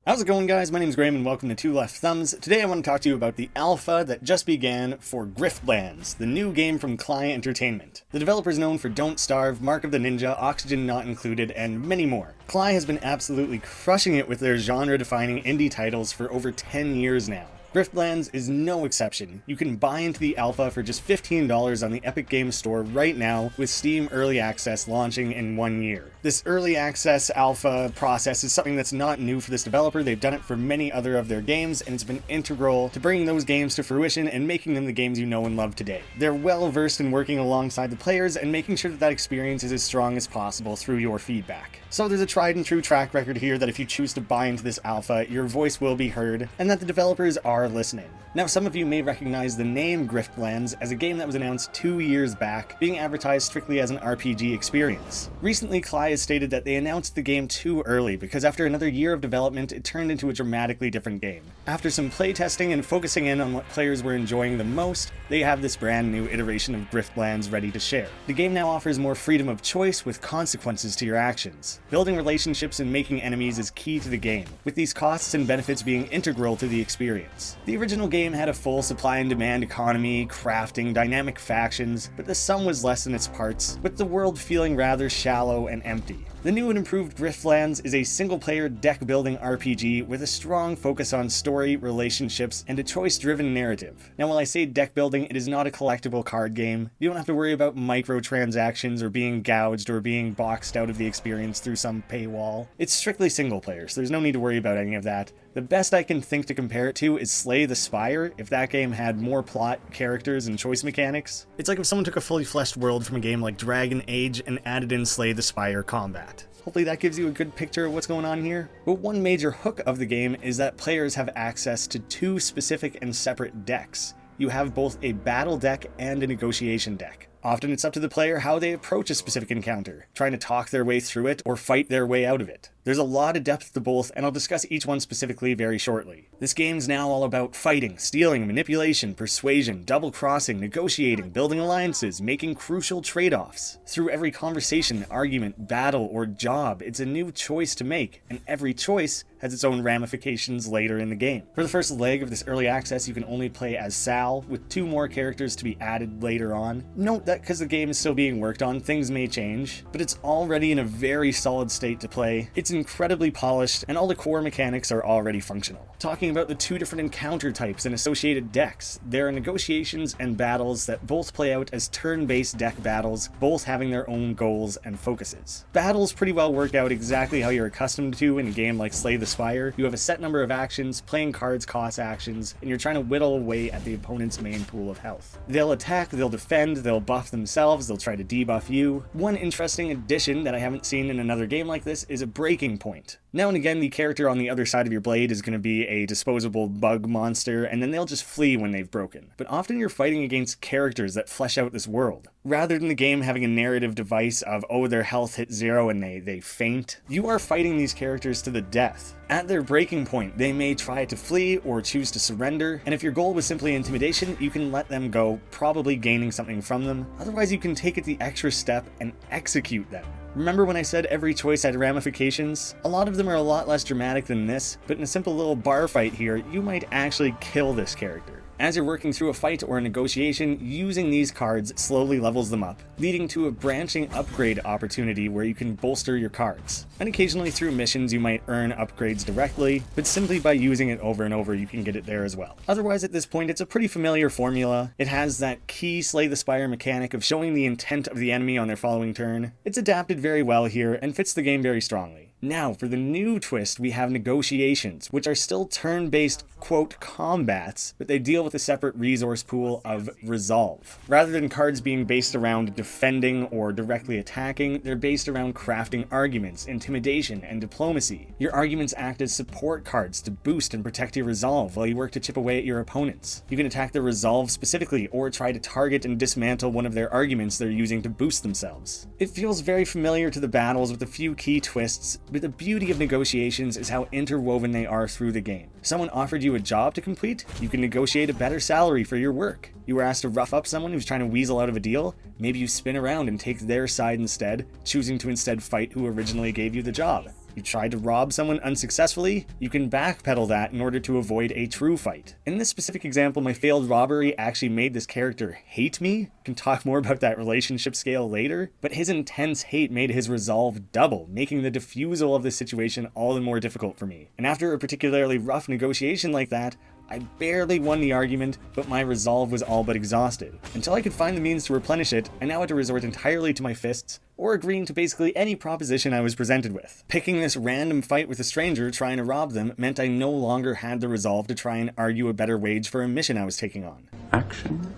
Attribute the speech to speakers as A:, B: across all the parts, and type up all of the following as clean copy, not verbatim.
A: How's it going, guys? My name's Graham and welcome to Two Left Thumbs. Today I want to talk to you about the alpha that just began for Griftlands, the new game from Klei Entertainment. The developer's known for Don't Starve, Mark of the Ninja, Oxygen Not Included, and many more. Klei has been absolutely crushing it with their genre-defining indie titles for over 10 years now. Griftlands is no exception. You can buy into the alpha for just $15 on the Epic Games Store right now, with Steam Early Access launching in 1 year. This early access alpha process is something that's not new for this developer. They've done it for many other of their games, and it's been integral to bringing those games to fruition and making them the games you know and love today. They're well versed in working alongside the players and making sure that experience is as strong as possible through your feedback. So there's a tried and true track record here that if you choose to buy into this alpha, your voice will be heard, and that the developers are listening. Now, some of you may recognize the name Griftlands as a game that was announced 2 years back, being advertised strictly as an RPG experience. Recently, Klei has stated that they announced the game too early because after another year of development, it turned into a dramatically different game. After some playtesting and focusing in on what players were enjoying the most, they have this brand new iteration of Griftlands ready to share. The game now offers more freedom of choice with consequences to your actions. Building relationships and making enemies is key to the game, with these costs and benefits being integral to the experience. The original game had a full supply and demand economy, crafting, dynamic factions, but the sum was less than its parts, with the world feeling rather shallow and empty. The new and improved Griftlands is a single-player deck-building RPG with a strong focus on story, relationships, and a choice-driven narrative. Now, while I say deck-building, it is not a collectible card game. You don't have to worry about microtransactions or being gouged or being boxed out of the experience through some paywall. It's strictly single-player, so there's no need to worry about any of that. The best I can think to compare it to is Slay the Spire, if that game had more plot, characters, and choice mechanics. It's like if someone took a fully fleshed world from a game like Dragon Age and added in Slay the Spire combat. Hopefully that gives you a good picture of what's going on here. But one major hook of the game is that players have access to two specific and separate decks. You have both a battle deck and a negotiation deck. Often it's up to the player how they approach a specific encounter, trying to talk their way through it or fight their way out of it. There's a lot of depth to both, and I'll discuss each one specifically very shortly. This game's now all about fighting, stealing, manipulation, persuasion, double-crossing, negotiating, building alliances, making crucial trade-offs. Through every conversation, argument, battle, or job, it's a new choice to make, and every choice has its own ramifications later in the game. For the first leg of this early access, you can only play as Sal, with 2 more characters to be added later on. Note that because the game is still being worked on, things may change, but it's already in a very solid state to play. It's incredibly polished, and all the core mechanics are already functional. Talking about the 2 different encounter types and associated decks, there are negotiations and battles that both play out as turn-based deck battles, both having their own goals and focuses. Battles pretty well work out exactly how you're accustomed to in a game like Slay the Spire. You have a set number of actions, playing cards cost actions, and you're trying to whittle away at the opponent's main pool of health. They'll attack, they'll defend, they'll buff themselves, they'll try to debuff you. One interesting addition that I haven't seen in another game like this is a breaking point. Now and again, the character on the other side of your blade is going to be a disposable bug monster, and then they'll just flee when they've broken. But often you're fighting against characters that flesh out this world. Rather than the game having a narrative device of, oh, their health hit 0 and they faint, you are fighting these characters to the death. At their breaking point, they may try to flee or choose to surrender, and if your goal was simply intimidation, you can let them go, probably gaining something from them. Otherwise, you can take it the extra step and execute them. Remember when I said every choice had ramifications? A lot of them are a lot less dramatic than this, but in a simple little bar fight here, you might actually kill this character. As you're working through a fight or a negotiation, using these cards slowly levels them up, leading to a branching upgrade opportunity where you can bolster your cards. And occasionally through missions you might earn upgrades directly, but simply by using it over and over you can get it there as well. Otherwise at this point it's a pretty familiar formula. It has that key Slay the Spire mechanic of showing the intent of the enemy on their following turn. It's adapted very well here and fits the game very strongly. Now, for the new twist, we have negotiations, which are still turn-based, quote, combats, but they deal with a separate resource pool of resolve. Rather than cards being based around defending or directly attacking, they're based around crafting arguments, intimidation, and diplomacy. Your arguments act as support cards to boost and protect your resolve while you work to chip away at your opponents. You can attack their resolve specifically, or try to target and dismantle one of their arguments they're using to boost themselves. It feels very familiar to the battles with a few key twists, but the beauty of negotiations is how interwoven they are through the game. Someone offered you a job to complete, you can negotiate a better salary for your work. You were asked to rough up someone who's trying to weasel out of a deal, maybe you spin around and take their side instead, choosing to instead fight who originally gave you the job. You tried to rob someone unsuccessfully, you can backpedal that in order to avoid a true fight. In this specific example, my failed robbery actually made this character hate me. I can talk more about that relationship scale later, but his intense hate made his resolve double, making the defusal of the situation all the more difficult for me. And after a particularly rough negotiation like that, I barely won the argument, but my resolve was all but exhausted. Until I could find the means to replenish it, I now had to resort entirely to my fists, or agreeing to basically any proposition I was presented with. Picking this random fight with a stranger trying to rob them meant I no longer had the resolve to try and argue a better wage for a mission I was taking on.
B: Action,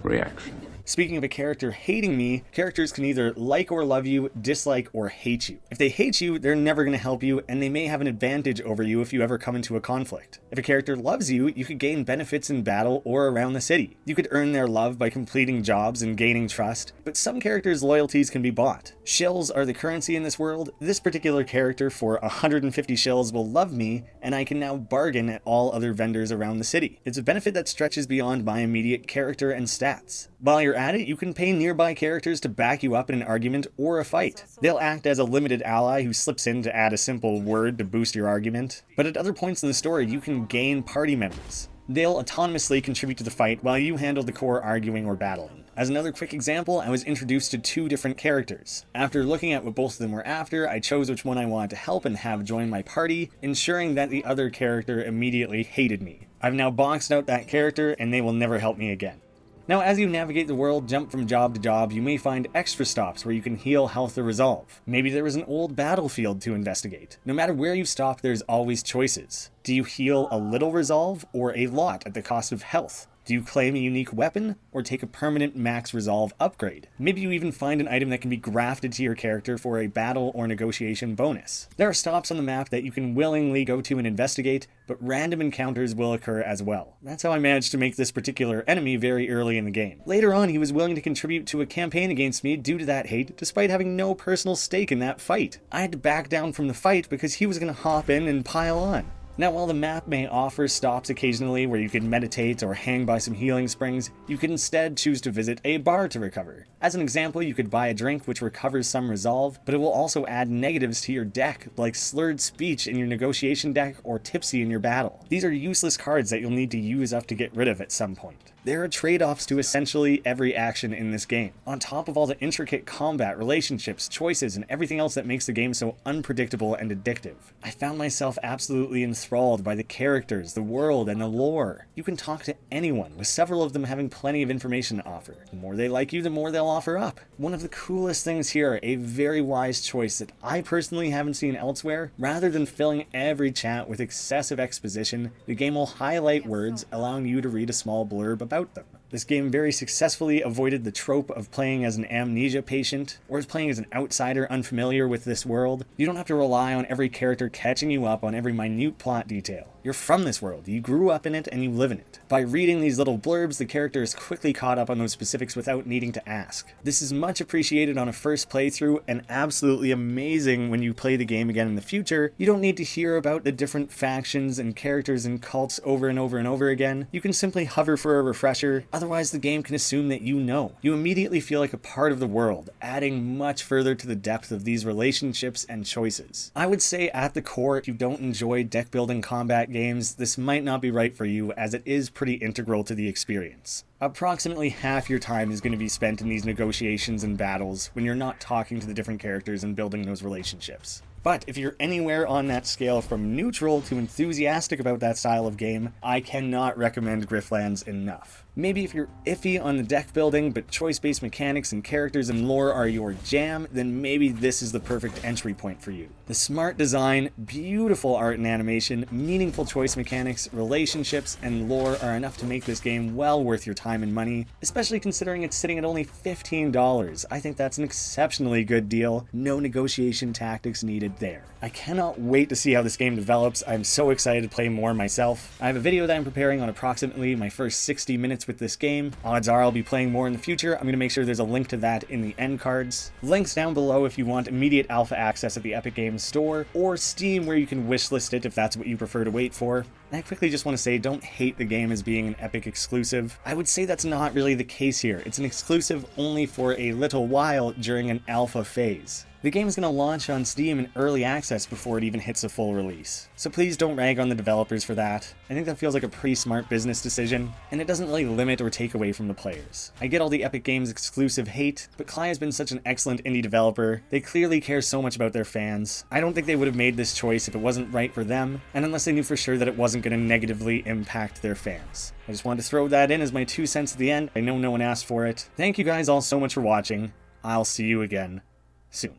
B: reaction.
A: Speaking of a character hating me, characters can either like or love you, dislike or hate you. If they hate you, they're never going to help you, and they may have an advantage over you if you ever come into a conflict. If a character loves you, you could gain benefits in battle or around the city. You could earn their love by completing jobs and gaining trust, but some characters' loyalties can be bought. Shills are the currency in this world. This particular character for 150 shills will love me, and I can now bargain at all other vendors around the city. It's a benefit that stretches beyond my immediate character and stats. While you're at it, you can pay nearby characters to back you up in an argument or a fight. They'll act as a limited ally who slips in to add a simple word to boost your argument. But at other points in the story, you can gain party members. They'll autonomously contribute to the fight while you handle the core arguing or battling. As another quick example, I was introduced to two different characters. After looking at what both of them were after, I chose which one I wanted to help and have join my party, ensuring that the other character immediately hated me. I've now boxed out that character, and they will never help me again. Now, as you navigate the world, jump from job to job, you may find extra stops where you can heal, health, or resolve. Maybe there was an old battlefield to investigate. No matter where you stop, there's always choices. Do you heal a little resolve, or a lot at the cost of health? Do you claim a unique weapon, or take a permanent max resolve upgrade? Maybe you even find an item that can be grafted to your character for a battle or negotiation bonus. There are stops on the map that you can willingly go to and investigate, but random encounters will occur as well. That's how I managed to make this particular enemy very early in the game. Later on, he was willing to contribute to a campaign against me due to that hate, despite having no personal stake in that fight. I had to back down from the fight because he was going to hop in and pile on. Now, while the map may offer stops occasionally where you can meditate or hang by some healing springs, you could instead choose to visit a bar to recover. As an example, you could buy a drink which recovers some resolve, but it will also add negatives to your deck, like slurred speech in your negotiation deck or tipsy in your battle. These are useless cards that you'll need to use up to get rid of at some point. There are trade-offs to essentially every action in this game, on top of all the intricate combat, relationships, choices, and everything else that makes the game so unpredictable and addictive. I found myself absolutely enthralled by the characters, the world, and the lore. You can talk to anyone, with several of them having plenty of information to offer. The more they like you, the more they'll offer up. One of the coolest things here, a very wise choice that I personally haven't seen elsewhere, rather than filling every chat with excessive exposition, the game will highlight words, allowing you to read a small blurb about them. This game very successfully avoided the trope of playing as an amnesia patient, or as playing as an outsider unfamiliar with this world. You don't have to rely on every character catching you up on every minute plot detail. You're from this world, you grew up in it, and you live in it. By reading these little blurbs, the character is quickly caught up on those specifics without needing to ask. This is much appreciated on a first playthrough, and absolutely amazing when you play the game again in the future. You don't need to hear about the different factions and characters and cults over and over and over again. You can simply hover for a refresher, otherwise the game can assume that you know. You immediately feel like a part of the world, adding much further to the depth of these relationships and choices. I would say at the core, if you don't enjoy deck building combat games, this might not be right for you, as it is pretty integral to the experience. Approximately half your time is going to be spent in these negotiations and battles when you're not talking to the different characters and building those relationships. But if you're anywhere on that scale from neutral to enthusiastic about that style of game, I cannot recommend Griftlands enough. Maybe if you're iffy on the deck building, but choice-based mechanics and characters and lore are your jam, then maybe this is the perfect entry point for you. The smart design, beautiful art and animation, meaningful choice mechanics, relationships, and lore are enough to make this game well worth your time and money, especially considering it's sitting at only $15. I think that's an exceptionally good deal. No negotiation tactics needed there. I cannot wait to see how this game develops. I'm so excited to play more myself. I have a video that I'm preparing on approximately my first 60 minutes with this game. Odds are I'll be playing more in the future. I'm going to make sure there's a link to that in the end cards. Links down below if you want immediate alpha access at the Epic Games Store, or Steam where you can wishlist it if that's what you prefer to wait for. And I quickly just want to say, don't hate the game as being an Epic exclusive. I would say that's not really the case here. It's an exclusive only for a little while during an alpha phase. The game is going to launch on Steam in early access before it even hits a full release. So please don't rag on the developers for that. I think that feels like a pretty smart business decision, and it doesn't really limit or take away from the players. I get all the Epic Games exclusive hate, but Klei has been such an excellent indie developer. They clearly care so much about their fans. I don't think they would have made this choice if it wasn't right for them, and unless they knew for sure that it wasn't going to negatively impact their fans. I just wanted to throw that in as my 2 cents at the end. I know no one asked for it. Thank you guys all so much for watching. I'll see you again soon.